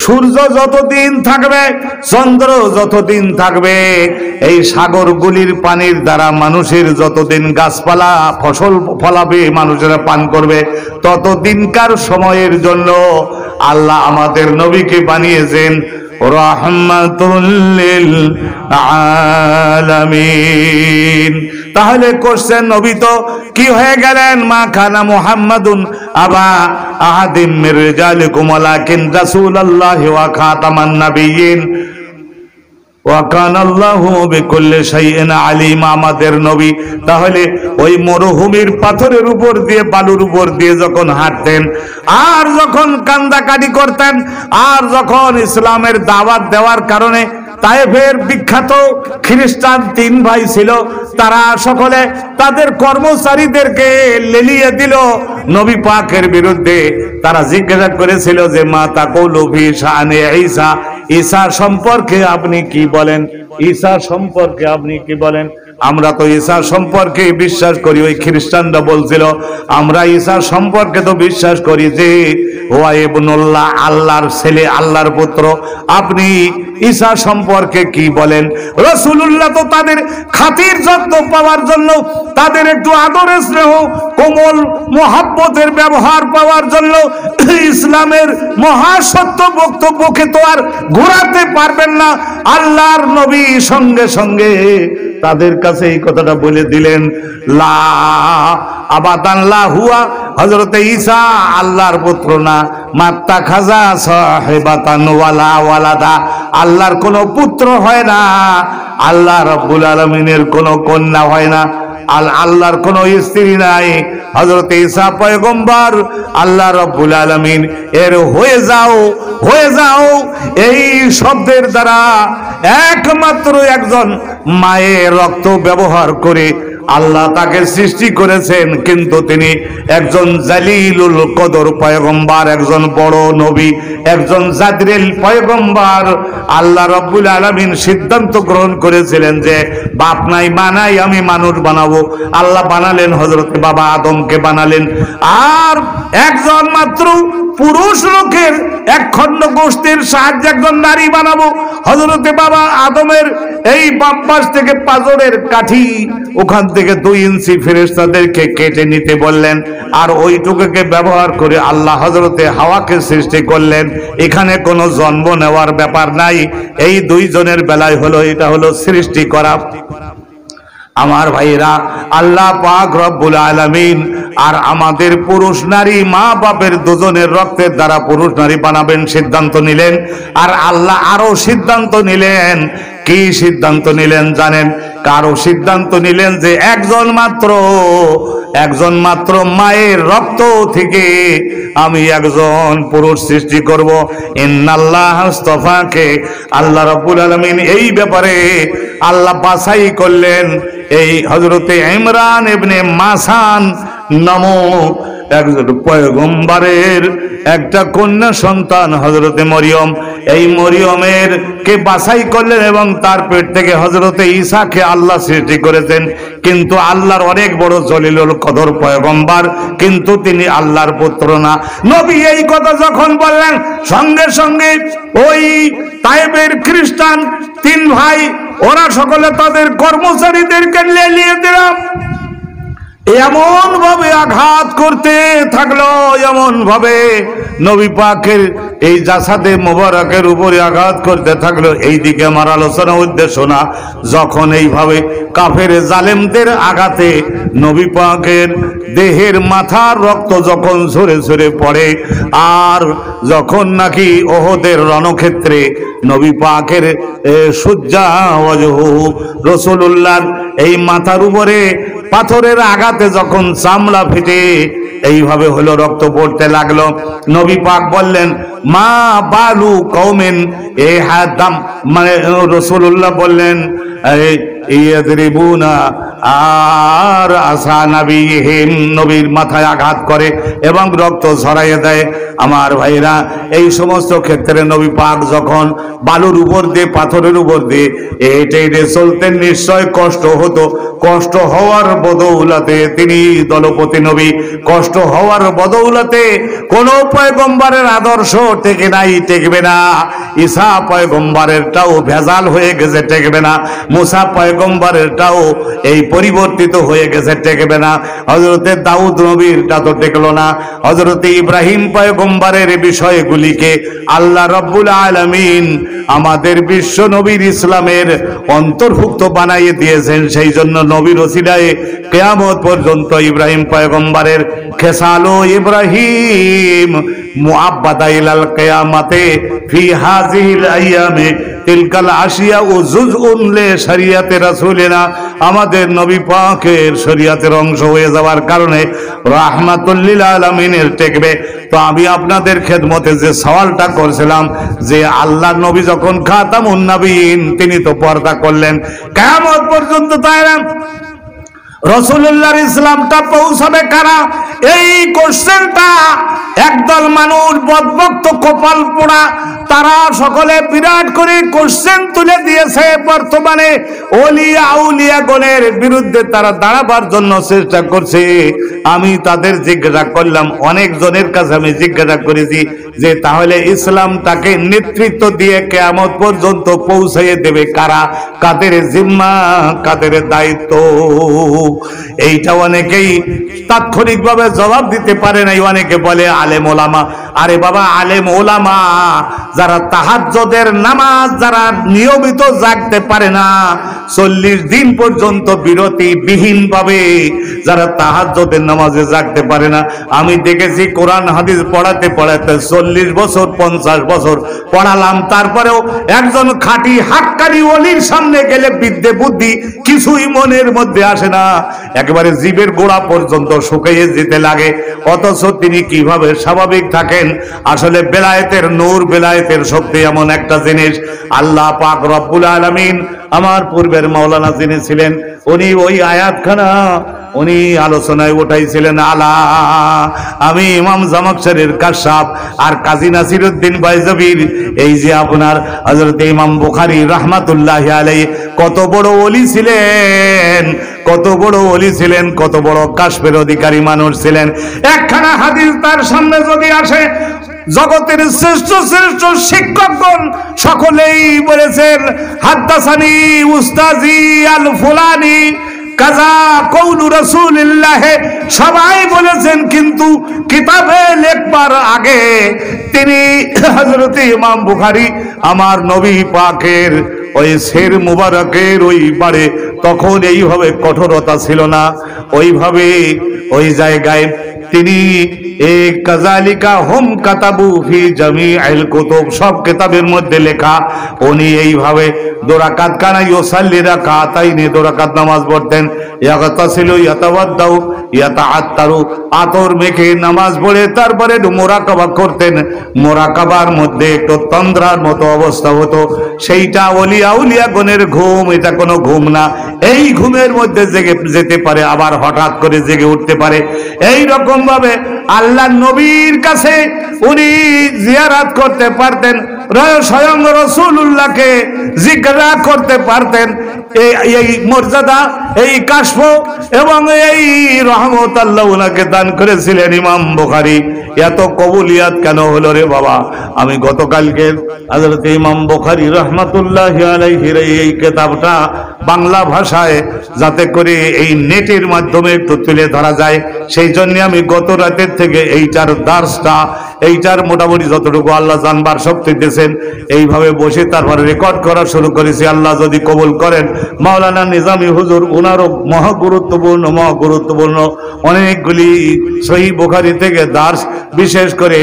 সূর্য যতদিন থাকবে, চন্দ্র যতদিন থাকবে, এই সাগরগুলির পানির দ্বারা মানুষের যতদিন গাছপালা ফসল ফলাবে, মানুষেরা পান করবে, ততদিনকার সময়ের জন্য আল্লাহ আমাদের নবীকে বানিয়েছেন রাহমাতুল লিল আলামিন। তাহলে কোশ্চেন, নবী তো কি হয়ে গেলেন? মা খানা মুহাম্মাদুন আবা আহাদিম মির রিজালিকুম ওয়ালাকিন রাসূলুল্লাহি ওয়া খাতামান নাবিয়্যিন ওয়া কানা আল্লাহু বিকুল্লি শাইইন আলিমা। আমাদের নবী তাহলে ওই মরুভূমির পাথরের উপর দিয়ে, বালুর উপর দিয়ে যখন হাঁটতেন, আর যখন কান্দাকাটি করতেন, আর যখন ইসলামের দাওয়াত দেওয়ার কারণে তায়েফের বিখ্যাত খ্রিস্টান 3 ভাই ছিল, তারা সকলে তাদের কর্মচারীদেরকে লেলিয়ে দিল নবী পাকের বিরুদ্ধে। তারা জিজ্ঞাসা করেছিল যে মা তাকুলু ফি শানে ঈসা, ঈসা সম্পর্কে আপনি কি বলেন? ঈসা সম্পর্কে আপনি কি বলেন? আমরা তো ঈসা সম্পর্কে বিশ্বাস করি। ওই খ্রিস্টানরা বলছিল আমরা ঈসা সম্পর্কে তো বিশ্বাস করি যে ওয়া ইবনুল্লাহ, আল্লাহর ছেলে, আল্লাহর পুত্র। আপনি ঈসা সম্পর্কে কি বলেন? রাসূলুল্লাহ তো তাদের খাতির যত্ন পাওয়ার জন্য, তাদের একটু আদরের স্নেহ, কোমল মোহাব্বতের ব্যবহার পাওয়ার জন্য ইসলামের মহাসত্য বক্তব্যকে তো আর ঘোরাতে পারবেন না। আল্লাহর নবী সঙ্গে সঙ্গে তাদের কাছে এই কথাটা বলে দিলেন, লা আবাদান লা হুয়া, হযরতে ঈসা আল্লাহর পুত্র না। মাত্তা খাজা সাহিবাতান ওয়ালা ওয়ালাদা, আল্লাহর কোনো পুত্র হয় না, আল্লাহ রাব্বুল আলামিনের কোনো কন্যা হয় না, আল্লাহর কোনো স্ত্রী নাই। হযরতে ঈসা পয়গম্বর, আল্লাহ রাব্বুল আলামিন এর হয়ে যাও, হয়ে যাও এই শব্দের দ্বারা একমাত্র একজন মায়ের রক্ত ব্যবহার করে আল্লাহ তাকে সৃষ্টি করেছেন। কিন্তু তিনি একজন জালিলুল কদর পয়গম্বর, একজন বড় নবী, একজন জাদরিল পয়গম্বর। আল্লাহ রাব্বুল আলামিন সিদ্ধান্ত গ্রহণ করেছিলেন যে বাপ নাই মা নাই, আমি মানুষ বানাবো। আল্লাহ বানালেন, হযরতে বাবা আদমকে বানালেন। আর একজন মাত্র পুরুষ লোকের এক খণ্ড গোষ্ঠীর সাহায্যে একজন নারী বানাবো। হযরতে বাবা আদমের এই বাম পাশ থেকে পাঁজরের কাঠি, ওখান থেকে 2 ইঞ্চি ফেরেশতাদেরকে কেটে নিতে বললেন, আর ওইটুকুকে ব্যবহার করে আল্লাহ হযরতে হাওয়াকে সৃষ্টি করলেন। এখানে কোনো জন্ম নেওয়ার ব্যাপার নাই। এই 2 জনের বেলায় হলো, এটা হলো সৃষ্টি করা। আমার ভাইরা, আল্লাহ পাক রব্বুল আলামিন আর আমাদের পুরুষ নারী মা বাপের দুজনের রক্তের দ্বারা পুরুষ নারী বানাবেন সিদ্ধান্ত নিলেন। আর আল্লাহ আরো সিদ্ধান্ত নিলেন। কি সিদ্ধান্ত নিলেন জানেন? কারো সিদ্ধান্ত নিলেন যে একজন মাত্র মায়ের রক্ত থেকে আমি একজন পুরুষ সৃষ্টি করব। ইন্নাল্লাহ আস্তাফাকে, আল্লাহ রাব্বুল আলামিন এই ব্যাপারে আল্লাহ বাছাই করলেন। এই হযরতে ইমরান ইবনে মাসান নামক একজন পয়গম্বরের একটা কন্যা সন্তান হযরতে মরিয়ম, এই মরিয়মের কে বাছাই করলেন এবং তার পেট থেকে হযরতে ঈসাকে আল্লাহ সৃষ্টি করেছেন। কিন্তু আল্লাহর অনেক বড় জলিলুল কদর পয়গম্বর, কিন্তু তিনি আল্লাহর পুত্র না। নবী এই কথা যখন বললেন, সঙ্গে সঙ্গে ওই তায়েফের খ্রিস্টান 3 ভাই, ওরা সকলে তাদের কর্মচারীদেরকে লেলিয়ে দিলাম। এমন ভাবে আঘাত করতে থাকলো, এমন ভাবে নবী পাকের এই জাসাদে মোবারকের উপরে আঘাত করতে থাকলো। এই দিকে আমার আলোচনা উদ্দেশ্য না। যখন এইভাবে কাফের জালেমদের আঘাতে নবী পাকের দেহের মাথার রক্ত যখন ঝরে ঝরে পড়ে, আর যখন নাকি ওহদের রণক্ষেত্রে নবী পাকের সুজ্জা ওয়াজহু, রাসূলুল্লাহর এই মাথার উপরে পাথরের আঘাতে যখন চামড়া ফেটে এইভাবে হলো, রক্ত পড়তে লাগলো, নবী পাক বললেন, মা বালু কওমিন এ হাদাম, মানে রাসূলুল্লাহ বললেন, ইয়াদরিবুনা আর আসা নবীহিম, নবীর মাথায় আঘাত করে এবং রক্ত ঝরাইয়ে দেয়। আমার ভাইরা, এই সমস্ত ক্ষেত্রে নবী পাক যখন বালুর উপর দিয়ে, পাথরের উপর দিয়ে হেঁটে হেঁটে চলতেন, নিশ্চয় কষ্ট হতো। কষ্ট হওয়ার বদৌলতে তিনি দলপতি নবী, কষ্ট হওয়ার বদৌলতে কোন পয়গম্বরের আদর্শ টেকে নাই, টেকবে না। ঈসা পয়গম্বরেরটাও ভেজাল হয়ে গেছে, টেকবে না। মুসা পয়গম্বরেরটাও এই পরিবর্তিত হয়ে গেছে, টেকবে না। হযরতে দাউদ নবীরটা তো টেকলো না। হযরতে ইব্রাহিম পয়গম্বরের বিষয়গুলিকে আল্লাহ রাব্বুল আলামিন আমাদের বিশ্ব নবীর ইসলামের অন্তর্ভুক্ত বানাইয়ে দিয়েছেন। সেই জন্য নবীর ওসিলায় কিয়ামত পর্যন্ত ইব্রাহিম পয়গম্বরের খেসালো ইব্রাহিম মুআব্বাদা ইলাল কিয়ামাতে ফি হাযিহিল আইয়ামে তিলকাল আশিয়া ও জুজউন লি শরিয়াতে রাসূলিনা, আমাদের নবী পাকের শরীয়তের অংশ হয়ে যাওয়ার কারণে রাহমাতুল লিল আলামিনের টেকবে। তো আমি আপনাদের খেদমতে যে সওয়ালটা করছিলাম যে আল্লাহর নবী যখন খাতামুন নবীন, তিনি তো পর্দা করলেন, কিয়ামত পর্যন্ত তাইরা রাসূলুল্লাহর ইসলামটা পৌঁছাবে কারা? এই কোশ্চেনটা একদল মানুষ বদভক্ত কপাল পোড়া, তারা সকলে বিরাট করে কোশ্চেন তুলে দিয়েছে। বর্তমানে ওলিয়া আউলিয়া গণের বিরুদ্ধে তারা দাঁড়াবার জন্য চেষ্টা করছে। আমি তাদের জিজ্ঞাসা করলাম, অনেক জনের কাছে আমি জিজ্ঞাসা করেছি যে তাহলে ইসলামটাকে নেতৃত্ব দিয়ে কিয়ামত পর্যন্ত পৌঁছাইয়ে দেবে কারা? কাদের জিম্মা, কাদের দায়িত্ব? এইটা অনেকেই তাৎক্ষণিকভাবে জবাব দিতে পারে নাই। অনেকে বলে আলেম ওলামা। আরে বাবা, আলেম ওলামা যারা তাহাজ্জুদের নামাজ যারা নিয়মিত জাগতে পারে না, 40 দিন পর্যন্ত বিরতি বিহীন ভাবে যারা তাহাজ্জুদের নামাজে জাগতে পারে না, আমি দেখেছি কোরআন হাদিস পড়াতে পড়াতে 40 বছর 50 বছর পড়ালাম, তারপরেও একজন খাঁটি হাক্কানি ওলির সামনে গেলে বিদ্যে বুদ্ধি কিছুই মনের মধ্যে আসে না, একেবারে জীবের গোড়া পর্যন্ত শুকিয়ে যেতে লাগে। অথচ তিনি কিভাবে স্বাভাবিক থাকেন? আসলে বেলায়েতের নূর, বেলায়েতের শক্তি এমন একটা জিনিস, আল্লাহ পাক রব্বুল আলামিন আমার পূর্বের মাওলানা যিনি ছিলেন, উনি ওই আয়াতখানা উনি আলোচনায় উঠাইছিলেন। আলা, আমি ইমাম জামাকশরীর কাশাফ আর কাজী নাসিরউদ্দিন বাইজাবির, এই যে আপনার হযরত ইমাম বুখারী রাহমাতুল্লাহি আলাইহি কত বড় ওলি ছিলেন, কত বড় ওলি ছিলেন, কত বড় কাশফের অধিকারী মানুষ ছিলেন। একখানা হাদিস তার সামনে যদি আসে, জগতের শ্রেষ্ঠ শ্রেষ্ঠ শিক্ষকগণ সকলেই বলেছেন হাদ্দাসানি উস্তাজি আল ফুলানি কাজা কওলু রাসূলুল্লাহ, সবাই বলেছেন, কিন্তু কিতাবে লেখবার আগে তিনি হযরত ইমাম বুখারী আমার নবী পাকের ওই শের মুবারকের ওই বারে তখন এইভাবে কঠোরতা ছিল না, ওইভাবে ওই জায়গায় তিনি কাযালিকা হুম কাতাবু ফি জামিআল কুতুব, সব কিতাবের মধ্যে লেখা উনি এইভাবে দুরাকাত কানা ইউসাল্লি রাকাতাইনি, দুরাকাত নামাজ পড়তেন। ইয়াগতাসিলু ইয়াতাওয়াদ্দাউ ইয়াতাআত্তারু, আতর মেখে নামাজ পড়ে তারপরে মুরাকাবা করতেন। মুরাকাবার মধ্যে একটু তন্দ্রার মতো অবস্থা হতো, সেইটা ওলিয়া আউলিয়া গণের ঘুম, এটা কোনো ঘুম না। এই ঘুমের মধ্যে জেগে যেতে পারে, আবার হঠাৎ করে জেগে উঠতে পারে। এই রকম ভাবে আল্লাহ নবীর কাছে উনি জিয়ারত করতে পারতেন, স্বয়ং রাসূলুল্লাহকে জিজ্ঞাসা করতে পারতেন। এই মর্যাদা, এই কাশফ এবং এই রহমত আল্লাহ উনাকে দান করেছিলেন। ইমাম বুখারী এত কবুলিয়াত কেন হলো রে বাবা? আমি গতকালকে হযরত ইমাম বুখারী রাহমাতুল্লাহি আলাইহির এই কিতাবটা বাংলা ভাষায় যাতে করে এই নেটের মাধ্যমে একটু তুলে ধরা যায়, সেই জন্য আমি গত রাতের থেকে এইটার দার্সটা, এইটার মোটামুটি যতটুকু আল্লাহ জানবার শক্তি দিয়েছেন এইভাবে বসে তারপরে রেকর্ড করা শুরু করেছি। আল্লাহ যদি কবুল করেন, মাওলানা নিজামী হুজুর ওনারও মহা গুরুত্বপূর্ণ অনেকগুলি সহিহ বুখারী থেকে দার্স, বিশেষ করে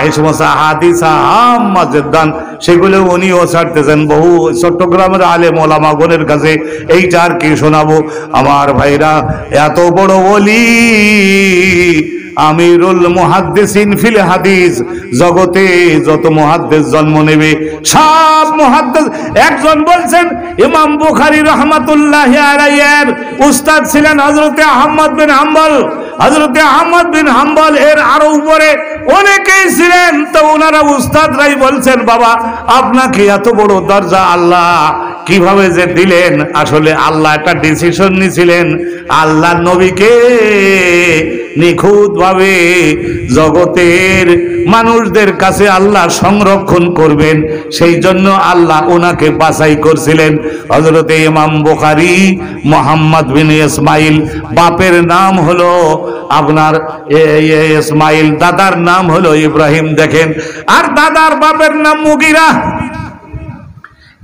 এই সমস্ত হাদিস আম্মাজেদান সেগুলো উনিও ছাড়তেছেন। বহু চট্টগ্রামের আলেম ওলামা গণের কাছে এইটা আর কি শোনাবো? আমার ভাইরা, এত বড় ওলি আমিরুল মুহাদ্দিসিন ফিল হাদিস, জগতে যত মুহাদ্দিস জন্ম নেবে সব মুহাদ্দিস, একজন বলছেন ইমাম বুখারী রাহমাতুল্লাহি আলাইহির উস্তাদ ছিলেন হযরতে আহমদ বিন হাম্বল। হযরতে আহমদ বিন হাম্বল এর আরো উপরে অনেকেই ছিলেন, তো ওনারা উস্তাদরাই বলছেন বাবা আপনাকে এত বড় দরজা আল্লাহ কিভাবে যে দিলেন। আসলে আল্লাহ একটা ডিসিশন নিয়েছিলেন, আল্লাহ নবীকে নিখুঁত ভাবে জগতের মানুষদের কাছে আল্লাহ সংরক্ষণ করবেন, সেই জন্য আল্লাহ ওনাকে বাছাই করছিলেন। হযরতে ইমাম বুখারী মুহাম্মদ বিন ইসমাইল, বাপের নাম হলো আপনার ইসমাইল, দাদার নাম হলো ইব্রাহিম। দেখেন, আর দাদার বাপের নাম মুগিরা।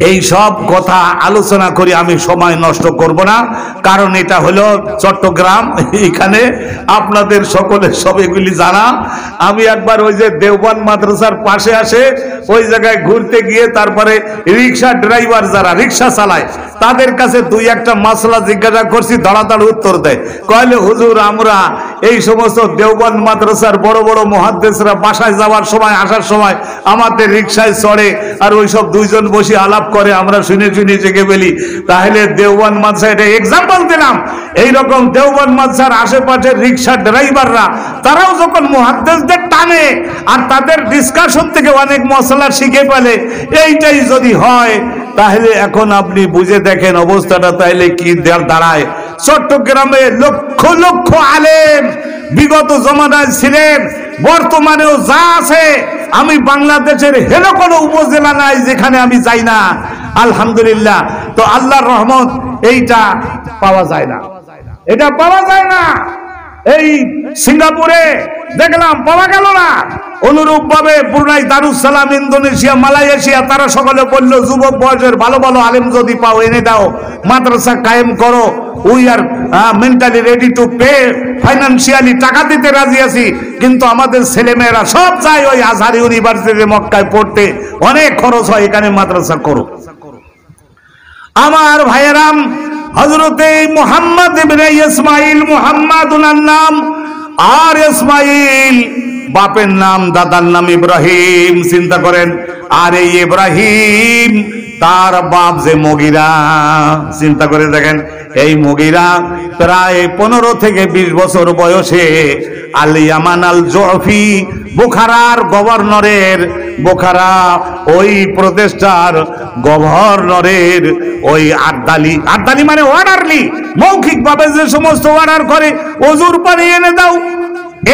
এই সব কথা আলোচনা করি, আমি সময় নষ্ট করব না, কারণ এটা হলো চট্টগ্রাম, এখানে আপনাদের সকলের সব এগুলি জানা। আমি একবার ওই যে দেওবন্দ মাদ্রাসার পাশে আসে ওই জায়গায় ঘুরতে গিয়ে তারপরে রিক্সা ড্রাইভার যারা রিক্সা চালায় তাদের কাছে দুই একটা মাসলা জিজ্ঞাসা করছি, ধড়াধড় উত্তর দেয়। কইলে হুজুর আমরা এই সমস্ত দেওবন্দ মাদ্রাসার বড় বড় মুহাদ্দিসরা বাসায় যাওয়ার সময় আসার সময় আমাদের রিক্সায় চড়ে, আর ওই সব দুইজন বসে আলাপ করে, আমরা শুনে শুনে জেগে বলি। তাহলে দেওবন্দ মাদ্রাসা, এটা এক্সাম্পল দিলাম, এইরকম দেওবন্দ মাদ্রাসার আশেপাশের রিক্সা ড্রাইভাররা তারাও যখন মুহাদ্দিসদের টানে আর তাদের ডিসকাশন থেকে অনেক মশলা শিখে ফেলে, এইটাই যদি হয় তাহলে এখন আপনি বুঝে দেখেন অবস্থাটা তাহলে কি দাঁড়ায়। চট্টগ্রামে লক্ষ লক্ষ আলেম বিগত জমানায় ছিলেন, বর্তমানেও যা আছে, আমি বাংলাদেশের হেলো কোনো উপজেলা নাই যেখানে আমি যাই না, আলহামদুলিল্লাহ। তো আল্লাহর রহমত এইটা পাওয়া যায় না, এটা পাওয়া যায় না। এই সিঙ্গাপুরে দেখলাম পাওয়া গেল না, অনুরূপ ভাবে Brunei, Darus Salam, Indonesia, Malaysia, তারা সকলে বলল যুবক বয়সের ভালো ভালো আলেম যদি পাও এনে দাও, মাদ্রাসা কায়েম করো, we are mentally ready to pay, financially টাকা দিতে রাজি আছি। কিন্তু আমাদের ছেলেমেয়েরা সব যায় ওই আজহার ইউনিভার্সিটি মক্কায় পড়তে, অনেক খরচ হয়, এখানে মাদ্রাসা করো। আমার ভাইয়েরাম, হযরতে মুহাম্মদ ইবনে ইসমাইল, মুহাম্মদ ওনার নাম, আর ইসমাইল বাপের নাম, দাদার নাম ইব্রাহিম। চিন্তা করেন, আর এই ইব্রাহিম তার বাপ যে মুগিরা, চিন্তা করে দেখেন, এই মুগিরা প্রায় 15 থেকে 20 বছর বয়সে আল ইয়ামান আল জুফি, বুখারার গভর্নরের, বুখারা ওই প্রদেশটার গভর্নরের ওই আর্দালি, আর্দালি মানে অর্ডারলি, মৌখিক ভাবে যে সমস্ত অর্ডার করে, ওজুর পানি এনে দাও,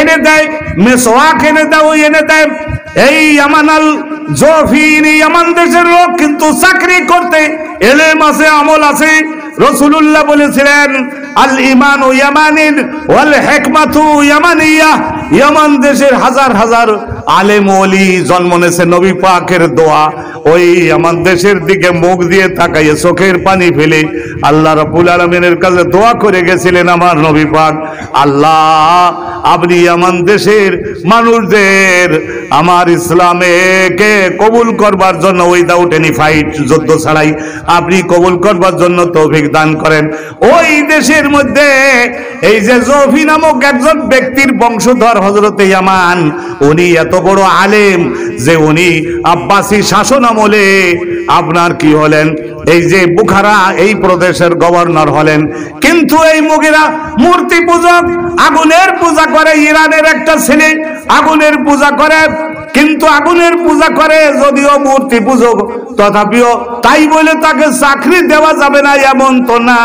এনে দেয়, মেসওয়াক এনে দাও, এনে দেয়। এই ইয়ামান আল জুফি ইয়ামান দেশের লোক, কিন্তু চাকরি করতে এলেম আছে, আমল আছে। রাসূলুল্লাহ বলেছিলেন আল ঈমানু ইয়ামানিন ওয়াল হিকমাতু ইয়ামানিয়া, ইয়ামান দেশের হাজার হাজার আলেম ওলি জন্ম নিয়েছে, নবী পাকের দোয়া। ওই ইয়ামান দেশের দিকে মুখ দিয়ে তাকাইয়ে চোখের পানি ফেলে আল্লাহ রাব্বুল আলামিনের কাছে দোয়া করে গেছিলেন আমার নবী পাক, আল্লাহ আপনি ইয়ামান দেশের মানুষদের আমার ইসলামকে কবুল করবার জন্য, উইদাউট এনি ফাইট, যুদ্ধ ছাড়াই আপনি কবুল করবার জন্য তৌফিক দান করেন। ওই দেশের মধ্যে এই যে জুফি নামক একজন ব্যক্তির বংশধর হযরতে ইয়ামান, উনি এত বড় আলেম যে উনি আব্বাসী শাসন আমলে আপনার কি হলেন, এই যে বুখারা এই প্রদেশের গভর্নর হলেন। কিন্তু এই মুগিরা মূর্তি পূজক, আগুনের পূজা করে, ইরানের একটা ছেলে আগুনের পূজা করে, কিন্তু আগুনের পূজা করে যদিও মূর্তি পূজক, তথাপিও তাই বলে তাকে চাকরি দেওয়া যাবে না এমন তো না।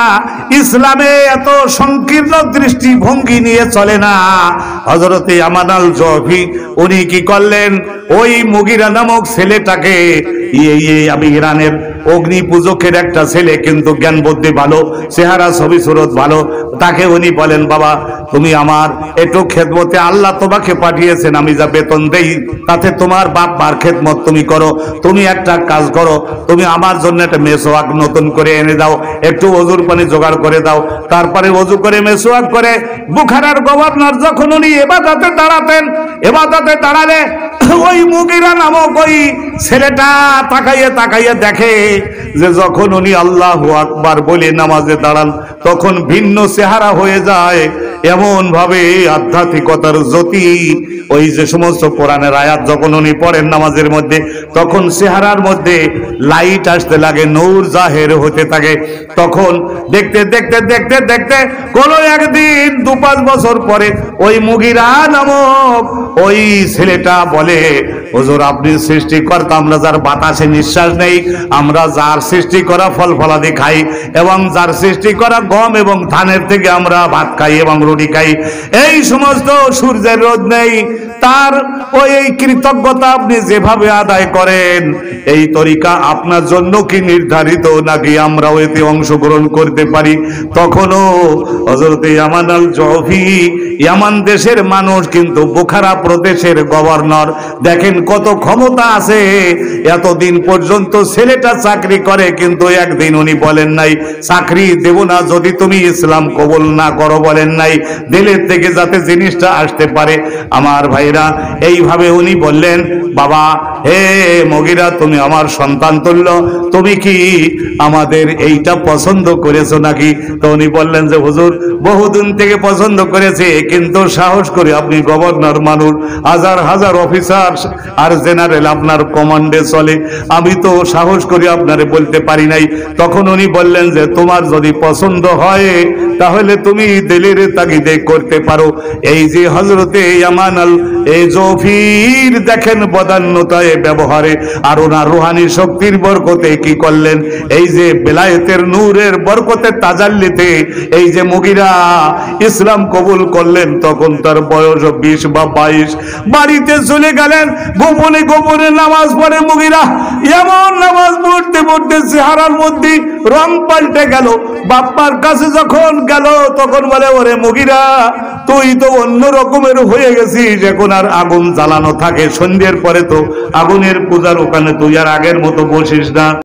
ইসলামে এত সংকীর্ণ দৃষ্টিভঙ্গি নিয়ে চলে না। হযরতে ইয়ামান আল জুফি উনি কি করলেন, ওই মুগিরা নামক ছেলেটাকে, আমি ইরানের অগ্নি পূজকের একটা ছেলে, কিন্তু জ্ঞান বুদ্ধি ভালো, চেহারা ছবি সুরত ভালো, তাকে উনি বলেন বাবা তুমি আমার একটু খেদমতে, আল্লাহ তোমাকে পাঠিয়েছেন, আমি যা বেতন দেই তাতে তোমার বাপ মার খেদমত তুমি করো। তুমি একটা কাজ করো, তুমি আমার জন্য একটা মেসওয়াক নতুন করে এনে দাও, একটু ওজুর পানি জোগাড় করে দাও। তারপরে ওজু করে মেসওয়াক করে বুখারার গভর্নর যখন উনি ইবাদতে দাঁড়াতেন, ইবাদতে দাঁড়ালে ওই মুগিরা নামক ওই ছেলেটা তাকাইয়ে তাকাইয়ে দেখে যে যখন উনি আল্লাহু আকবার বলে নামাজে দাঁড়ান তখন ভিন্ন চেহারা হয়ে যায়, এমন ভাবে আধ্যাত্মিকতার জ্যোতি, ওই যে সমস্ত কোরআনের আয়াত যখন উনি পড়েন নামাজের মধ্যে, তখন চেহারার মধ্যে লাইট আসতে লাগে, নূর জাহের হতে থাকে। তখন দেখতে দেখতে দেখতে দেখতে কোন একদিন 2-5 বছর পরে ওই মুগিরা নামক ওই ছেলেটা বলে, হুজুর আপনি সৃষ্টিকর্তা, আমরা যার বাতাসে নিঃশ্বাস নেই, আমরা যার সৃষ্টি করা ফল ফলাদি খাই, এবং যার সৃষ্টি করা গম এবং ধানের থেকে আমরা ভাত খাই এবং রুটি খাই, এই সমস্ত সূর্যের রোদ নেই, তার ওই কৃতজ্ঞতা আপনি যেভাবে আদায় করেন, এই তরিকা আপনার জন্য কি নির্ধারিত, নাকি আমরাও এতে অংশগ্রহণ করতে পারি? তখনও হযরত ইয়ামান আল জওফি, ইয়ামান দেশের মানুষ, কিন্তু বুখারা প্রদেশের গভর্নর, দেখেন কত ক্ষমতা আছে। এতদিন পর্যন্ত ছেলেটা চাকরি করে, কিন্তু একদিন উনি বলেন নাই চাকরি দেব না যদি তুমি ইসলাম কবুল না করো, বলেন নাই, দিলের থেকে যাতে জিনিসটা আসতে পারে। আমার ভাইরা, এইভাবে উনি বললেন, বাবা হে মুগিরা, তুমি আমার সন্তান তুল্য, তুমি কি আমাদের এইটা পছন্দ করেছো নাকি? তো উনি বললেন যে হুজুর বহুদিন থেকে পছন্দ করেছে, কিন্তু সাহস করে, আপনি গভর্নর মানুষ, হাজার হাজার অফিসার আর জেনারেল আপনার কমান্ডে চলে, আমি তো সাহস করে আপনারে বলতে পারি নাই। তখন উনি বললেন যে তোমার যদি পছন্দ হয় তাহলে তুমি দিলের তাগিদে করতে পারো। এই যে হযরতে ইয়ামান আল জওফির দেখেন বদান্যতায় ব্যবহারে আর ওনার রুহানি শক্তির বরকতে কি করলেন, এই যে বেলায়েতের নূরের বরকতে তাজাল্লিতে এই যে মুগিরা ইসলাম কবুল করলেন, তখন তার বয়স 20 বা 22। বাড়িতে চলে গেলেন, গোপনে গোপনে নামাজ পড়ে মুগিরা। এমন নামাজ পড়তে পড়তে চেহারার মধ্যে রং পাল্টে গেল। বাপ্পার কাছে যখন গেল তখন বলে, ওরে মুগিরা, তুই তো অন্য রকমের হয়ে গেছিস, এখন আর আগুন জ্বালানো থাকে, সন্ধ্যের পরে তো আগুনের পূজার ওখানে তুই আর আগের মতো বসিস না।